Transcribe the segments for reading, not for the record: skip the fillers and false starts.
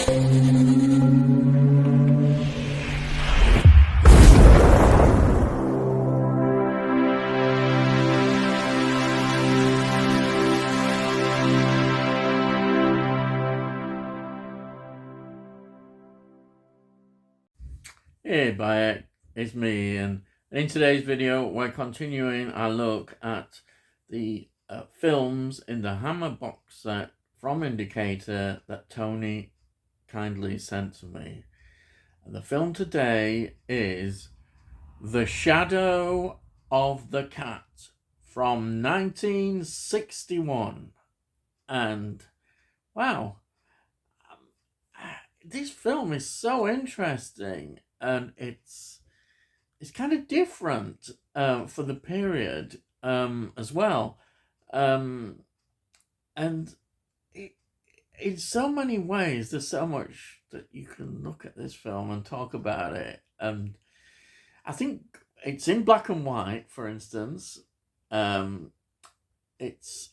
Hey, Bayek, it's me, and in today's video, we're continuing our look at the films in the Hammer box set from Indicator that Tony kindly sent to me. And the film today is The Shadow of the Cat from 1961. And wow, this film is so interesting, and it's kind of different for the period as well, and in so many ways, there's so much that you can look at this film and talk about it. And I think it's in black and white, for instance. It's,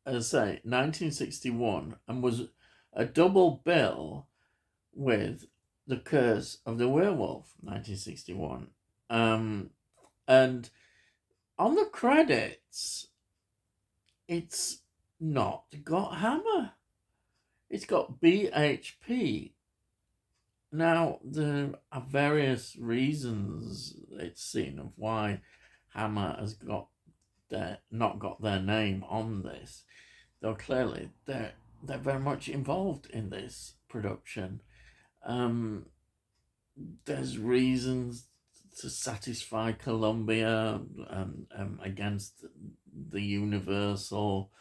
as I say, 1961, and was a double bill with The Curse of the Werewolf, 1961. And on the credits, it's not got Hammer. It's got BHP. Now, there are various reasons, it's seen, of why Hammer has not got their name on this, though clearly they're very much involved in this production. There's reasons to satisfy Columbia against the Universal.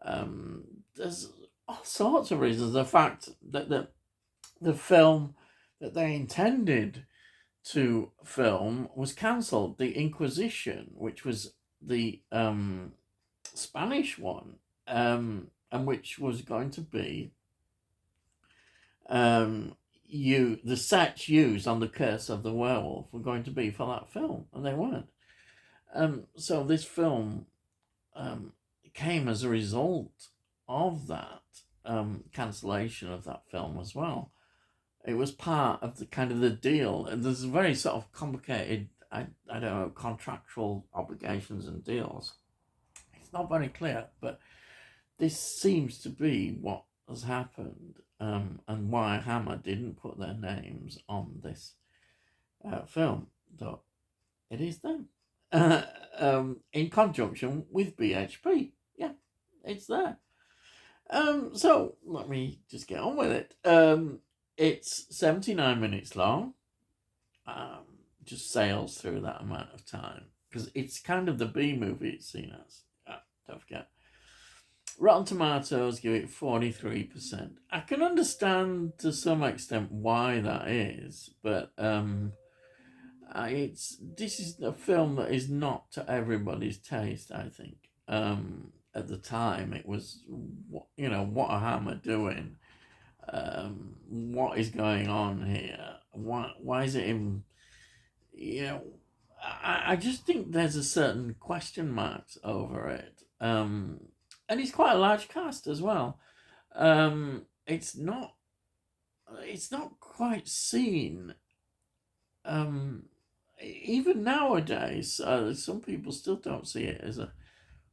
There's all sorts of reasons. The fact that the film that they intended to film was cancelled. The Inquisition, which was the Spanish one, and which was going to be the sets used on The Curse of the Werewolf were going to be for that film, and they weren't. So this film came as a result of that cancellation of that film as well. It was part of the kind of the deal, and there's a very sort of complicated, I don't know, contractual obligations and deals. It's not very clear, but this seems to be what has happened, and why Hammer didn't put their names on this film, though it is them, in conjunction with BHP. Yeah, it's there. So let me just get on with it. It's 79 minutes long. Just sails through that amount of time, because it's kind of the B movie it's seen as. Don't forget. Rotten Tomatoes give it 43%. I can understand to some extent why that is, but this is a film that is not to everybody's taste, I think. At the time, it was, what are Hammer doing? What is going on here? Why is it in, I just think there's a certain question marks over it. And it's quite a large cast as well. It's not quite seen. Even nowadays, some people still don't see it as a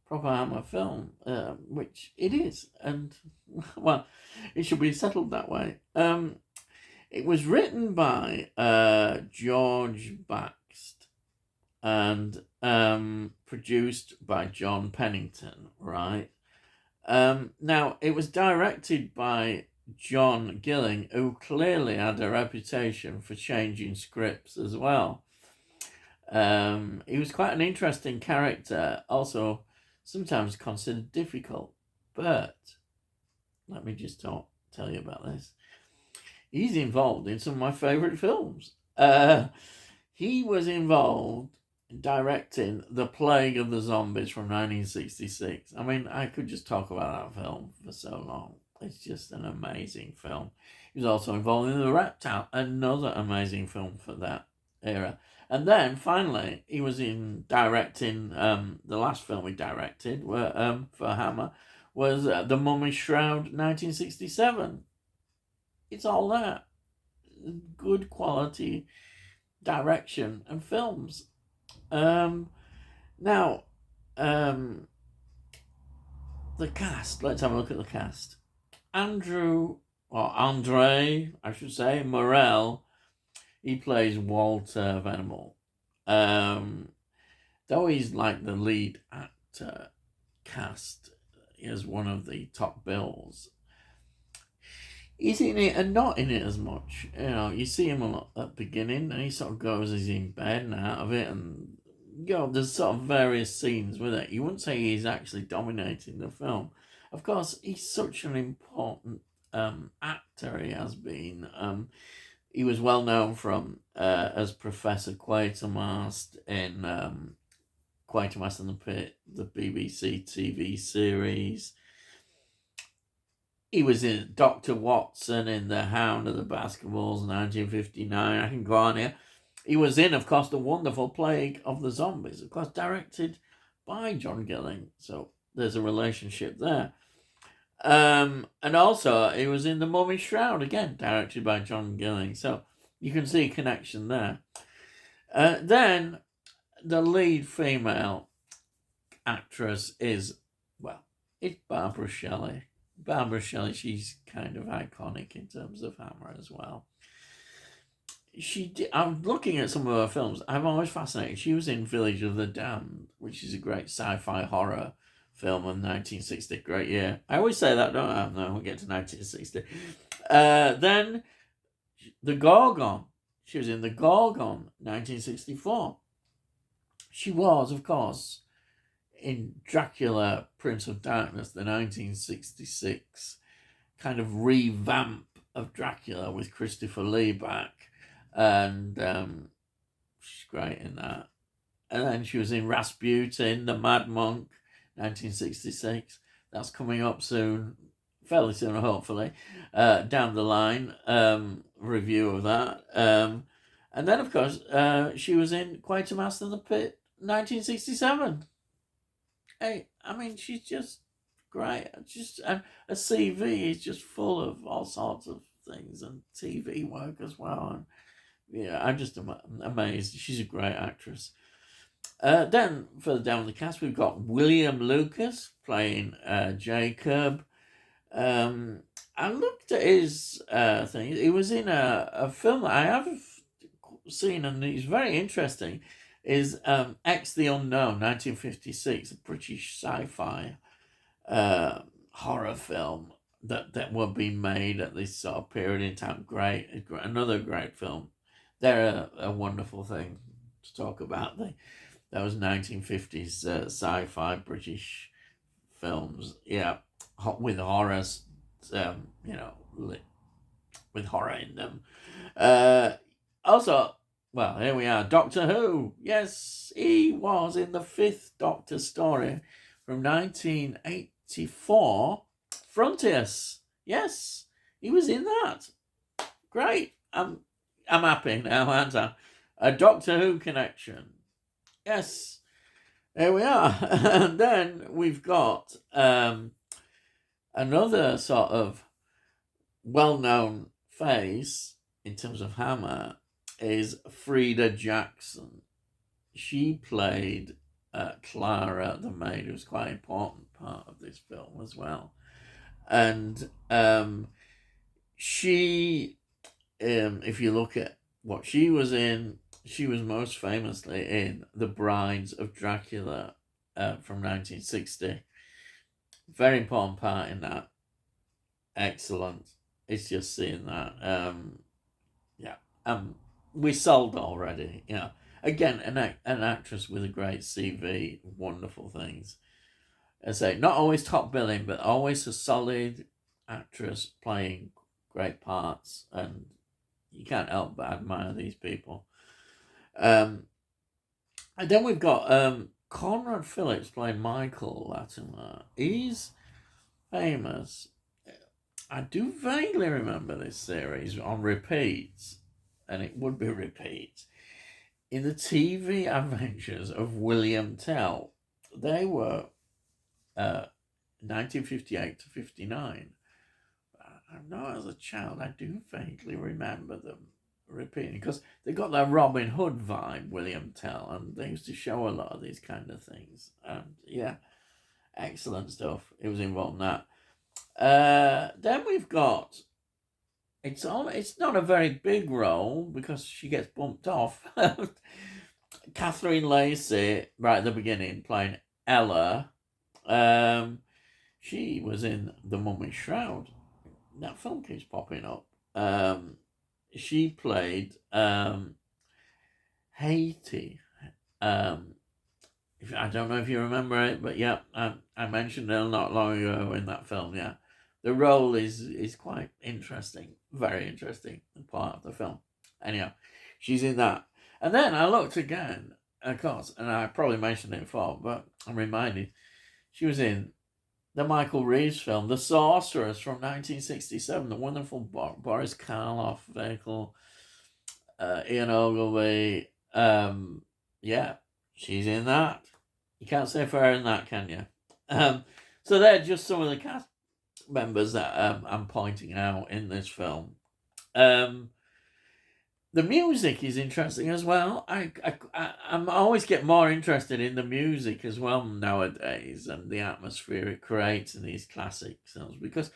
proper Hammer film, which it is, and well, it should be settled that way. It was written by George Baxt and produced by John Pennington, right? Now, it was directed by John Gilling, who clearly had a reputation for changing scripts as well. He was quite an interesting character, also sometimes considered difficult, but let me just tell you about this. He's involved in some of my favourite films. He was involved directing The Plague of the Zombies from 1966. I mean, I could just talk about that film for so long. It's just an amazing film. He was also involved in The Reptile, another amazing film for that era. And then, finally, he was in directing, the last film he directed for Hammer was The Mummy's Shroud, 1967. It's all there. Good quality direction and films. Now, um, the cast. Let's have a look at the cast. Andre, I should say, Morel. He plays Walter Venable. Though he's like the lead actor cast as one of the top bills, he's in it and not in it as much. You know, you see him a lot at the beginning, and he sort of goes as he's in bed and out of it, and there's sort of various scenes with it. You wouldn't say he's actually dominating the film. Of course, he's such an important actor. He has been. He was well known from as Professor Quatermass in Quatermass and the Pit, the BBC TV series. He was in Dr. Watson in The Hound of the Baskervilles, 1959. I can go on here. He was in, of course, The Wonderful Plague of the Zombies, of course, directed by John Gilling. So there's a relationship there. And also, he was in The Mummy's Shroud, again, directed by John Gilling. So you can see a connection there. Then the lead female actress is, well, it's Barbara Shelley. Barbara Shelley, she's kind of iconic in terms of Hammer as well. I'm looking at some of her films. I'm always fascinated. She was in Village of the Damned, which is a great sci-fi horror film in 1960. Great year. I always say that, don't I? No, we'll get to 1960. Then The Gorgon. She was in The Gorgon, 1964. She was, of course, in Dracula, Prince of Darkness, the 1966 kind of revamp of Dracula with Christopher Lee back. And she's great in that. And then she was in Rasputin, The Mad Monk, 1966. That's coming up soon, fairly soon, hopefully, down the line, review of that. And then, of course, she was in Quatermass and the Pit, 1967. Hey, I mean, she's just great. And a CV is just full of all sorts of things and TV work as well. And yeah, I'm just amazed. She's a great actress. Then, further down the cast, we've got William Lucas playing Jacob. I looked at his thing. He was in a film that I have seen, and he's very interesting. Is X the Unknown, 1956, a British sci-fi horror film that were being made at this sort of period in time. Great, another great film. They're a wonderful thing to talk about. That was 1950s sci-fi British films. Yeah, with horrors, with horror in them. Also, well, here we are. Doctor Who. Yes, he was in the 5th Doctor story from 1984. Frontiers. Yes, he was in that. Great. I'm happy now, aren't I? A Doctor Who connection. Yes, there we are. And then we've got another sort of well-known face in terms of Hammer is Frida Jackson. She played Clara the maid, who was quite an important part of this film as well. And she, if you look at what she was in, she was most famously in The Brides of Dracula from 1960. Very important part in that. Excellent. It's just seeing that. We sold already. Again, an actress with a great CV, wonderful things. I say, not always top billing, but always a solid actress playing great parts, and you can't help but admire these people. And then we've got Conrad Phillips playing Michael Latimer. He's famous. I do vaguely remember this series on repeats, and it would be repeats, in the TV adventures of William Tell. They were 1958 to 59. I know as a child I do vaguely remember them repeating, because they got that Robin Hood vibe, William Tell, and they used to show a lot of these kind of things. And yeah, excellent stuff. It was involved in that. Then we've got, it's not a very big role because she gets bumped off. Catherine Lacey, right at the beginning, playing Ella. She was in The Mummy's Shroud. That film keeps popping up. She played Haiti. I don't know if you remember it, but yeah, I mentioned it not long ago in that film. Yeah, the role is quite interesting, very interesting part of the film. Anyhow, she's in that, and then I looked again, of course, and I probably mentioned it before, but I'm reminded she was in the Michael Reeves film, The Sorceress from 1967, the wonderful Boris Karloff vehicle, Ian Ogilvy. Yeah, she's in that. You can't say fairer than that, can you? So they're just some of the cast members that I'm pointing out in this film. The music is interesting as well. I'm always get more interested in the music as well nowadays, and the atmosphere it creates in these classic films, because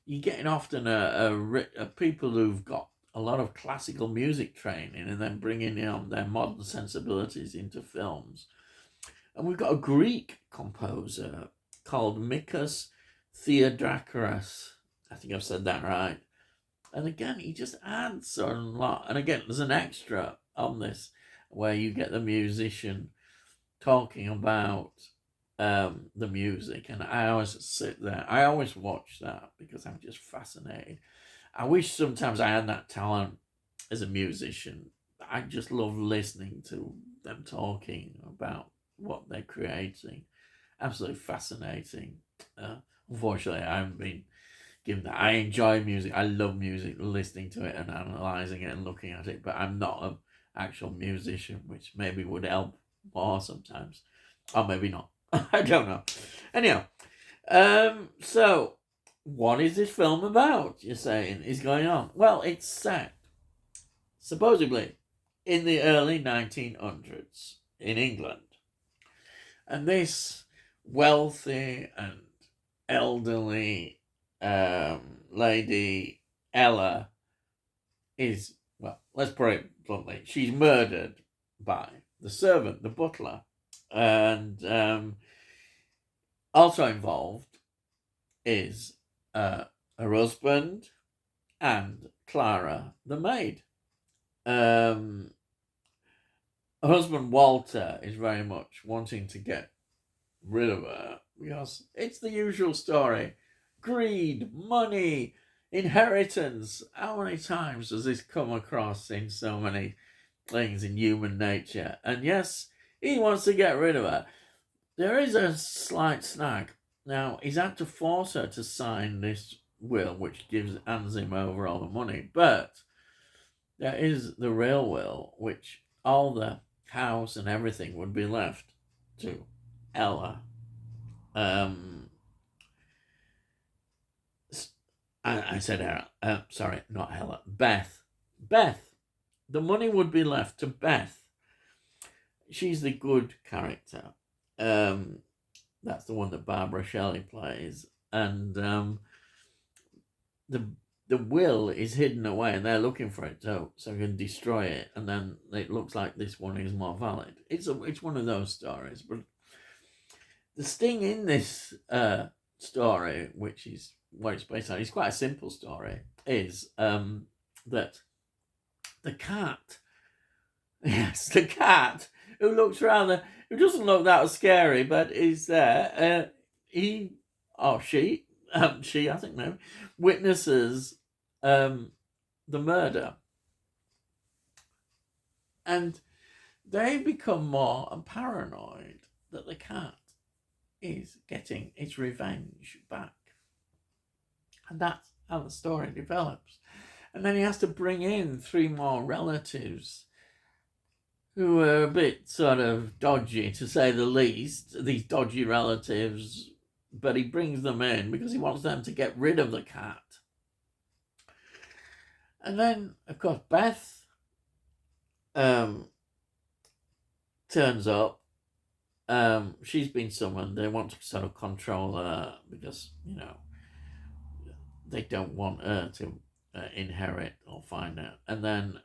you're getting often a people who've got a lot of classical music training and then bringing their modern sensibilities into films. And we've got a Greek composer called Mikos Theodorakis. I think I've said that right. And again, he just adds a lot. And again, there's an extra on this where you get the musician talking about the music. And I always sit there. I always watch that because I'm just fascinated. I wish sometimes I had that talent as a musician. I just love listening to them talking about what they're creating. Absolutely fascinating. Unfortunately, I haven't been given that. I enjoy music. I love music, listening to it and analysing it and looking at it, but I'm not an actual musician, which maybe would help more sometimes. Or maybe not. I don't know. Anyhow, so what is this film about, you're saying, is going on? Well, it's set, supposedly, in the early 1900s in England. And this wealthy and elderly lady, Ella, is, well, let's put it bluntly, she's murdered by the servant, the butler. And also involved is her husband and Clara, the maid. Her husband Walter is very much wanting to get rid of her because it's the usual story. Greed, money, inheritance. How many times does this come across in so many things in human nature? And yes, he wants to get rid of her. There is a slight snag. Now, he's had to force her to sign this will, which hands him over all the money. But there is the real will, which all the house and everything would be left to Ella. I said Ella. Sorry, not Ella. Beth. Beth. The money would be left to Beth. She's the good character. That's the one that Barbara Shelley plays. And the will is hidden away, and they're looking for it so you can destroy it, and then it looks like this one is more valid. It's one of those stories, but the sting in this story, which is what it's based on, is quite a simple story, is that the cat, yes, the cat, who doesn't look that scary, but is there, he or she, I think maybe, witnesses the murder. And they become more paranoid that the cat is getting its revenge back. And that's how the story develops. And then he has to bring in 3 more relatives who are a bit sort of dodgy, to say the least, these dodgy relatives, but he brings them in because he wants them to get rid of the cat. And then, of course, Beth um, turns up. She's been summoned. They want to sort of control her because, they don't want her to inherit or find out. And then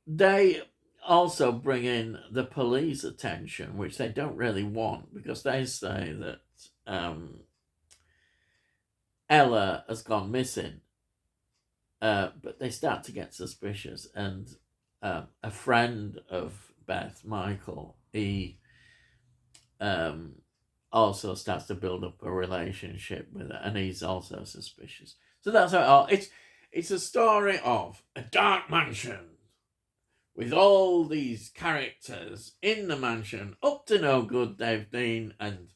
they also bring in the police attention, which they don't really want because they say that Ella has gone missing. But they start to get suspicious, and a friend of Beth, Michael, he also starts to build up a relationship with her, and he's also suspicious. So that's how it's a story of a dark mansion with all these characters in the mansion, up to no good they've been, and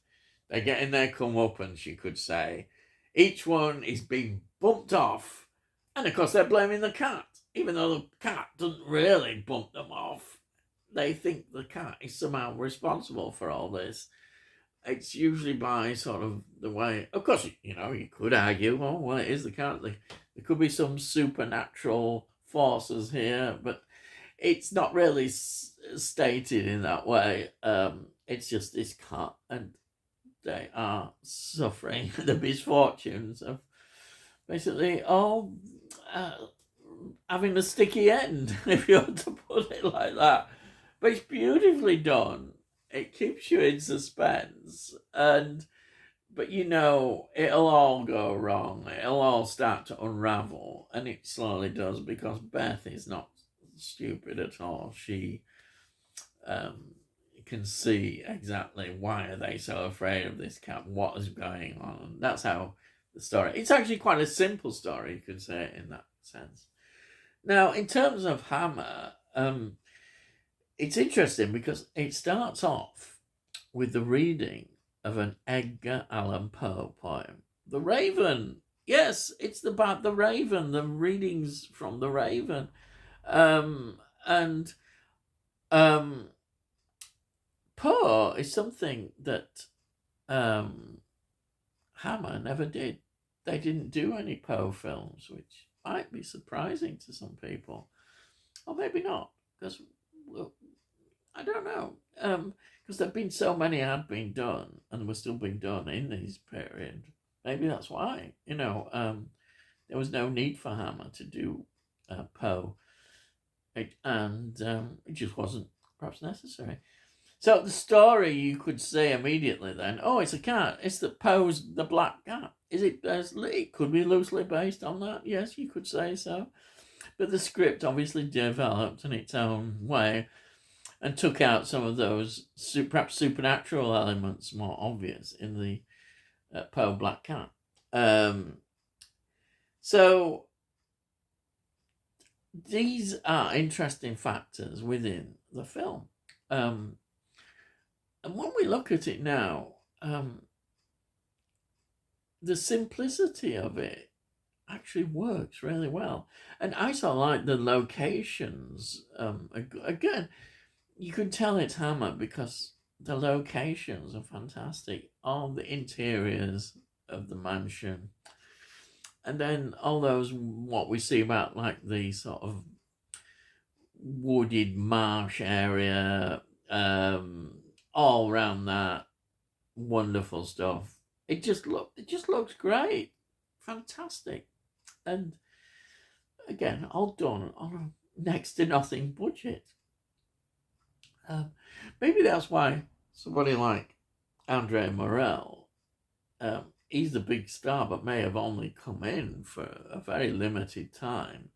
they're getting their comeuppance, you could say. Each one is being bumped off, and of course they're blaming the cat, even though the cat doesn't really bump them off. They think the cat is somehow responsible for all this. It's usually by sort of the way, of course, you could argue, well, it is the cat. There could be some supernatural forces here, but it's not really stated in that way. It's just this cat, and they are suffering the misfortunes of basically all having a sticky end, if you want to put it like that. But it's beautifully done. It keeps you in suspense, but it'll all go wrong. It'll all start to unravel, and it slowly does because Beth is not stupid at all. She can see exactly why are they so afraid of this cat, what is going on. That's how the story. It's actually quite a simple story, you could say it in that sense. Now, in terms of Hammer, it's interesting because it starts off with the reading of an Edgar Allan Poe poem, The Raven. Yes, it's about the Raven, the readings from the Raven. And Poe is something that Hammer never did. They didn't do any Poe films, which might be surprising to some people. Or maybe not, because, well, I don't know. Because there have been so many had been done and were still being done in this period. Maybe that's why, there was no need for Hammer to do Poe. It just wasn't perhaps necessary. So the story, you could say immediately then, oh, it's a cat. It's the Poe's the black cat. Is it? It could be loosely based on that. Yes, you could say so. But the script obviously developed in its own way and took out some of those perhaps supernatural elements more obvious in the Poe Black Cat. So these are interesting factors within the film. And when we look at it now, the simplicity of it actually works really well. And I also like the locations. Again, you can tell it's Hammer because the locations are fantastic. All the interiors of the mansion. And then all those, what we see about like the sort of wooded marsh area, all around that, wonderful stuff. It just looks great, fantastic, and again, all done on a next to nothing budget. Maybe that's why somebody like Andre Morel, he's the big star, but may have only come in for a very limited time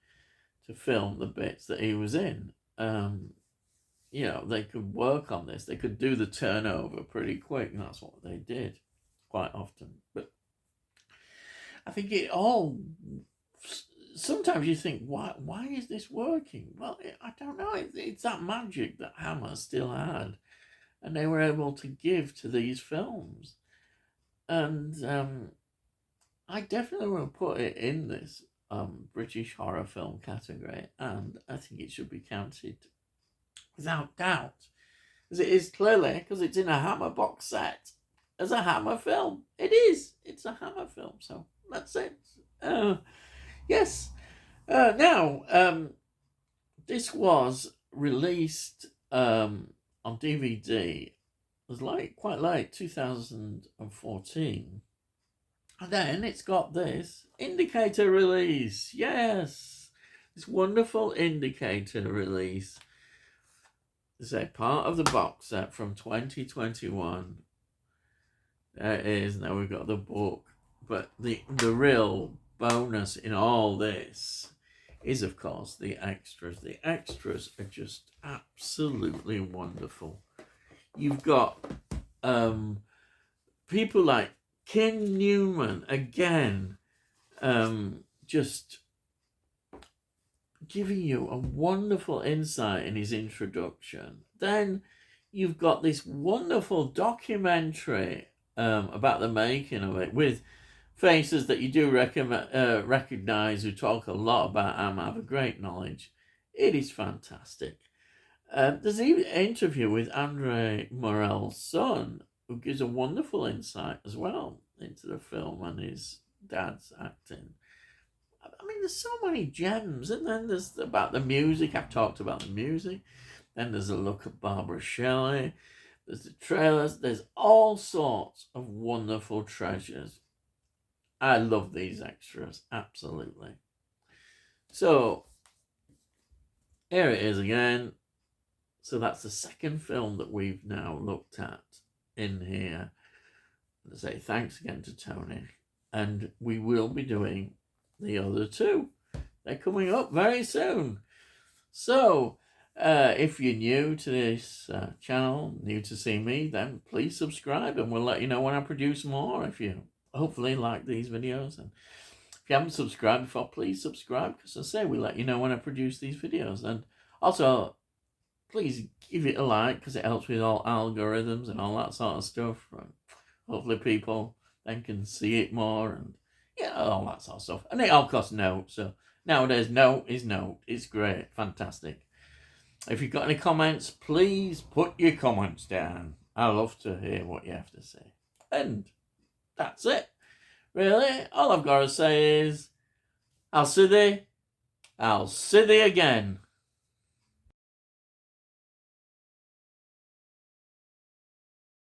to film the bits that he was in. They could work on this. They could do the turnover pretty quick, and that's what they did quite often. But I think it all... Sometimes you think, why is this working? Well, I don't know. It's that magic that Hammer still had, and they were able to give to these films. And I definitely will put it in this British horror film category, and I think it should be counted without doubt, as it is clearly, because it's in a Hammer box set, as a Hammer film. It is. It's a Hammer film, so that's it. Yes. Now, this was released on DVD. It was quite late, 2014. And then it's got this indicator release. Yes. This wonderful indicator release. It's a part of the box set from 2021. There it is. Now we've got the book. But the real bonus in all this is, of course, the extras. The extras are just absolutely wonderful. You've got people like Ken Newman, again, just giving you a wonderful insight in his introduction. Then you've got this wonderful documentary about the making of it, with faces that you do recognize, who talk a lot about have a great knowledge. It is fantastic. There's even an interview with Andre Morel's son, who gives a wonderful insight as well into the film and his dad's acting. I mean, there's so many gems. And then there's about the music. I've talked about the music. Then there's a look at Barbara Shelley. There's the trailers. There's all sorts of wonderful treasures. I love these extras, absolutely. So, here it is again. So that's the second film that we've now looked at in here. I say thanks again to Tony. And we will be doing the other two. They're coming up very soon. So, if you're new to this channel, new to see me, then please subscribe and we'll let you know when I produce more. If you hopefully like these videos, and if you haven't subscribed before, please subscribe, because I say we let you know when I produce these videos. And also, please give it a like, because it helps with all algorithms and all that sort of stuff. Hopefully people then can see it more, and all that sort of stuff. And it all costs note, so nowadays note is note. It's great, fantastic. If you've got any comments, please put your comments down. I love to hear what you have to say. And that's it. Really, all I've got to say is, I'll see thee again.